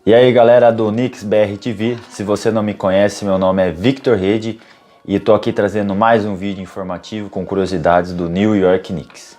E aí galera do Knicks BR TV, se você não me conhece, meu nome é Victor Rede e estou aqui trazendo mais um vídeo informativo com curiosidades do New York Knicks.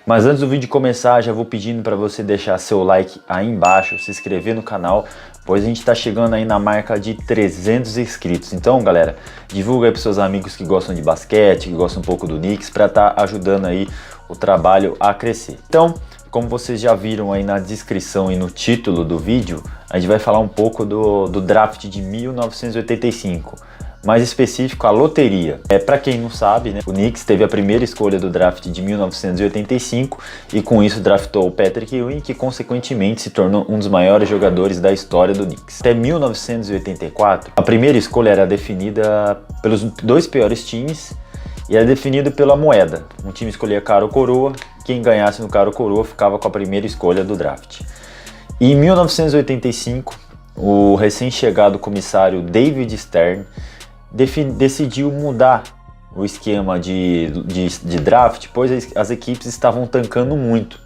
Mas antes do vídeo começar, já vou pedindo para você deixar seu like aí embaixo, se inscrever no canal, pois a gente está chegando aí na marca de 300 inscritos. Então galera, divulga aí para seus amigos que gostam de basquete, que gostam um pouco do Knicks, para estar ajudando aí o trabalho a crescer. Então, como vocês já viram aí na descrição e no título do vídeo, a gente vai falar um pouco do draft de 1985, mais específico a loteria. Para quem não sabe, né, o Knicks teve a primeira escolha do draft de 1985 e com isso draftou o Patrick Ewing, que consequentemente se tornou um dos maiores jogadores da história do Knicks. Até 1984, a primeira escolha era definida pelos dois piores times e era definido pela moeda. Um time escolhia cara ou coroa, quem ganhasse no cara ou coroa ficava com a primeira escolha do draft. E em 1985, o recém-chegado comissário David Stern decidiu mudar o esquema de draft, pois as equipes estavam tancando muito,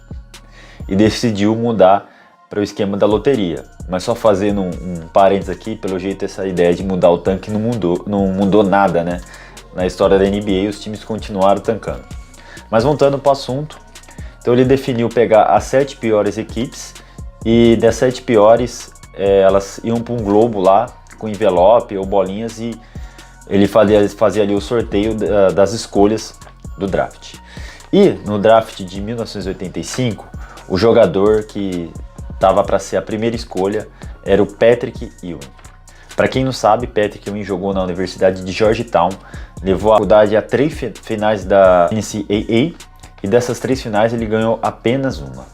e decidiu mudar para o esquema da loteria. Mas só fazendo um parênteses aqui, pelo jeito essa ideia de mudar o tanque não mudou nada, né? Na história da NBA os times continuaram tancando. Mas voltando para o assunto, então ele definiu pegar as 7 piores equipes e das 7 piores elas iam para um globo lá com envelope ou bolinhas e ele fazia ali o sorteio das escolhas do draft. E no draft de 1985, o jogador que estava para ser a primeira escolha era o Patrick Ewing. Para quem não sabe, Patrick Ewing jogou na Universidade de Georgetown, levou a faculdade a 3 finais da NCAA e dessas 3 finais ele ganhou apenas uma.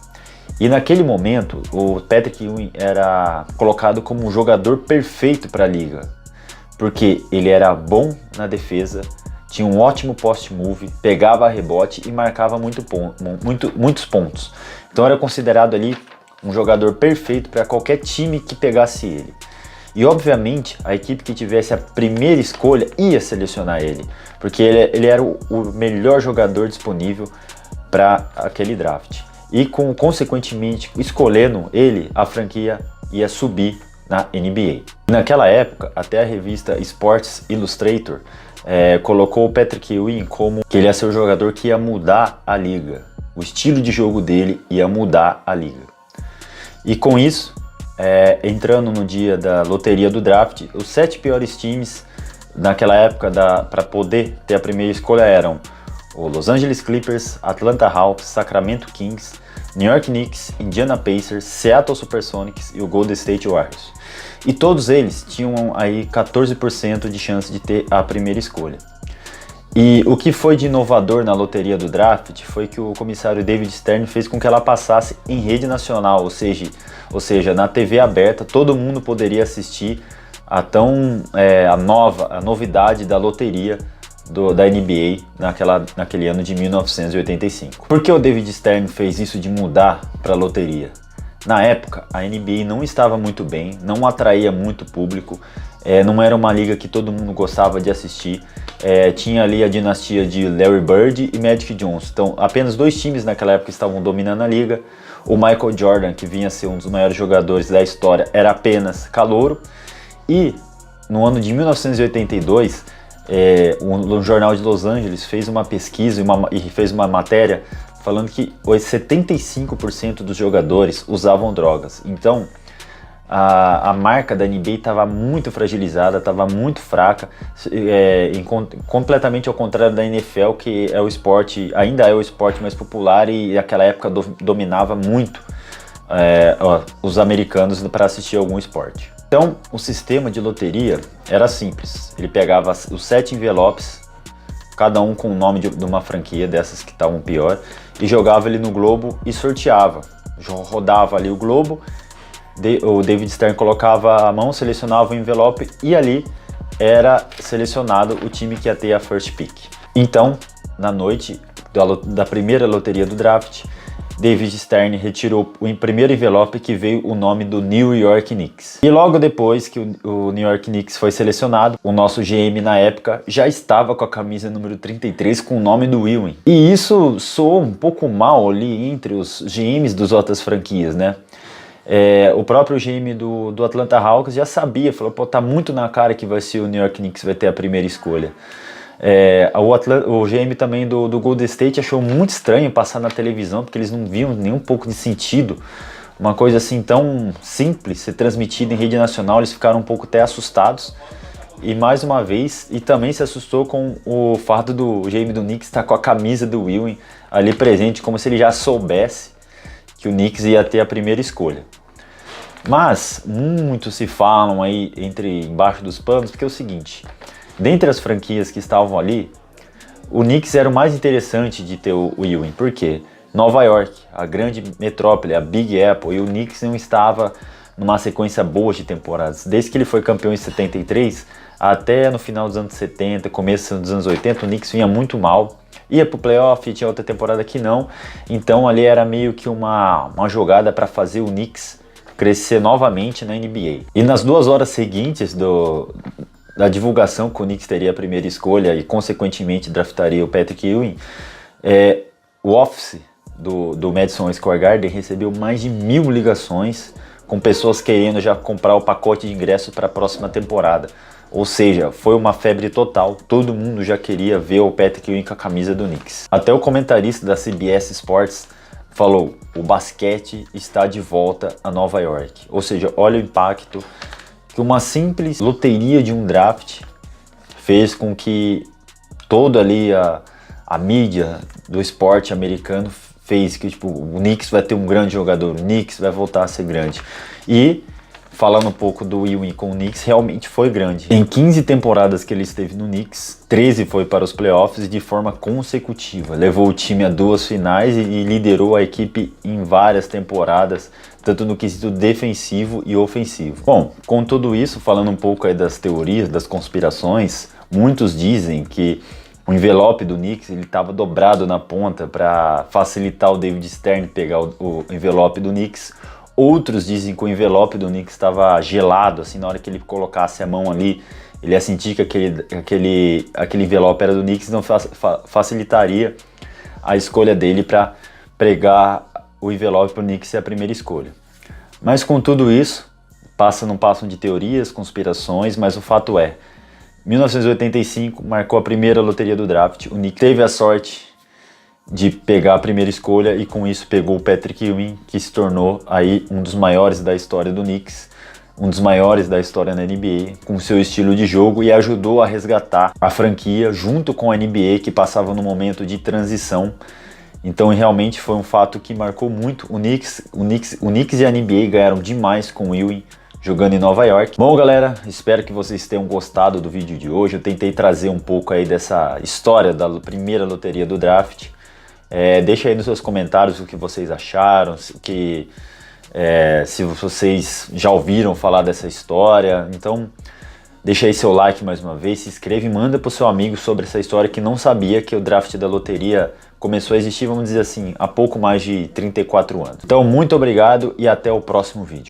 E naquele momento, o Patrick Ewing era colocado como um jogador perfeito para a liga, porque ele era bom na defesa, tinha um ótimo post-move, pegava rebote e marcava muitos pontos. Então era considerado ali um jogador perfeito para qualquer time que pegasse ele. E obviamente a equipe que tivesse a primeira escolha ia selecionar ele, porque ele era o melhor jogador disponível para aquele draft. E consequentemente, escolhendo ele, a franquia ia subir na NBA. Naquela época, até a revista Sports Illustrator colocou o Patrick Ewing como que ele ia ser o jogador que ia mudar a liga. O estilo de jogo dele ia mudar a liga. E com isso, entrando no dia da loteria do draft, os 7 piores times naquela época para poder ter a primeira escolha eram o Los Angeles Clippers, Atlanta Hawks, Sacramento Kings, New York Knicks, Indiana Pacers, Seattle Supersonics e o Golden State Warriors. E todos eles tinham aí 14% de chance de ter a primeira escolha. E o que foi de inovador na loteria do draft foi que o comissário David Stern fez com que ela passasse em rede nacional, ou seja, na TV aberta, todo mundo poderia assistir a novidade da loteria da NBA naquele ano de 1985. Por que o David Stern fez isso de mudar para a loteria? Na época, a NBA não estava muito bem, não atraía muito público, não era uma liga que todo mundo gostava de assistir. Tinha ali a dinastia de Larry Bird e Magic Johnson. Então, apenas 2 times naquela época estavam dominando a liga. O Michael Jordan, que vinha a ser um dos maiores jogadores da história, era apenas calouro. E no ano de 1982, o jornal de Los Angeles fez uma pesquisa e fez uma matéria falando que 75% dos jogadores usavam drogas. Então, a marca da NBA estava muito fragilizada, estava muito fraca, completamente ao contrário da NFL, que ainda é o esporte mais popular e naquela época dominava muito os americanos para assistir algum esporte. Então, o sistema de loteria era simples. Ele pegava os 7 envelopes, cada um com o nome de uma franquia dessas que estavam pior, e jogava ele no globo e sorteava. Rodava ali o globo, o David Stern colocava a mão, selecionava o envelope e ali era selecionado o time que ia ter a first pick. Então, na noite da primeira loteria do draft, David Stern retirou o primeiro envelope que veio o nome do New York Knicks. E logo depois que o New York Knicks foi selecionado, o nosso GM na época já estava com a camisa número 33 com o nome do Ewing. E isso soou um pouco mal ali entre os GMs das outras franquias, né? O próprio GM do Atlanta Hawks já sabia, falou, pô, tá muito na cara que vai ser o New York Knicks vai ter a primeira escolha. O GM também do Golden State achou muito estranho passar na televisão, porque eles não viam nenhum pouco de sentido. Uma coisa assim tão simples ser transmitida em rede nacional, eles ficaram um pouco até assustados. E mais uma vez, e também se assustou com o fato do GM do Knicks estar com a camisa do Ewing ali presente, como se ele já soubesse que o Knicks ia ter a primeira escolha. Mas muitos se falam aí embaixo dos panos, porque é o seguinte, dentre as franquias que estavam ali, o Knicks era o mais interessante de ter o Ewing. Por quê? Nova York, a grande metrópole, a Big Apple, e o Knicks não estava numa sequência boa de temporadas. Desde que ele foi campeão em 73, até no final dos anos 70, começo dos anos 80, o Knicks vinha muito mal. Ia pro playoff, tinha outra temporada que não. Então ali era meio que uma jogada para fazer o Knicks crescer novamente na NBA. E nas 2 horas seguintes da divulgação que o Knicks teria a primeira escolha e consequentemente draftaria o Patrick Ewing, o office do Madison Square Garden recebeu mais de 1000 ligações com pessoas querendo já comprar o pacote de ingresso para a próxima temporada. Ou seja, foi uma febre total, todo mundo já queria ver o Patrick Ewing com a camisa do Knicks. Até o comentarista da CBS Sports falou, o basquete está de volta a Nova York. Ou seja, olha o impacto que uma simples loteria de um draft fez com que toda ali a mídia do esporte americano fez que tipo, o Knicks vai ter um grande jogador, o Knicks vai voltar a ser grande. E falando um pouco do Ewing com o Knicks, realmente foi grande. Em 15 temporadas que ele esteve no Knicks, 13 foi para os playoffs de forma consecutiva. Levou o time a 2 finais e liderou a equipe em várias temporadas, tanto no quesito defensivo e ofensivo. Bom, com tudo isso, falando um pouco aí das teorias, das conspirações, muitos dizem que o envelope do Knicks estava dobrado na ponta para facilitar o David Stern pegar o envelope do Knicks. Outros dizem que o envelope do Knicks estava gelado, assim, na hora que ele colocasse a mão ali, ele ia sentir que aquele envelope era do Knicks, então facilitaria a escolha dele para pregar o envelope para o Knicks ser a primeira escolha. Mas com tudo isso, não passam de teorias, conspirações, mas o fato é, 1985 marcou a primeira loteria do draft, o Knicks teve a sorte de pegar a primeira escolha e com isso pegou o Patrick Ewing, que se tornou aí um dos maiores da história do Knicks, um dos maiores da história na NBA, com seu estilo de jogo, e ajudou a resgatar a franquia junto com a NBA, que passava num momento de transição. Então realmente foi um fato que marcou muito o Knicks e a NBA ganharam demais com o Ewing jogando em Nova York. Bom, galera, espero que vocês tenham gostado do vídeo de hoje. Eu tentei trazer um pouco aí dessa história da primeira loteria do draft. Deixa aí nos seus comentários o que vocês acharam, se vocês já ouviram falar dessa história. Então deixa aí seu like mais uma vez, se inscreve e manda pro seu amigo sobre essa história que não sabia que o draft da loteria começou a existir, vamos dizer assim, há pouco mais de 34 anos. Então muito obrigado e até o próximo vídeo.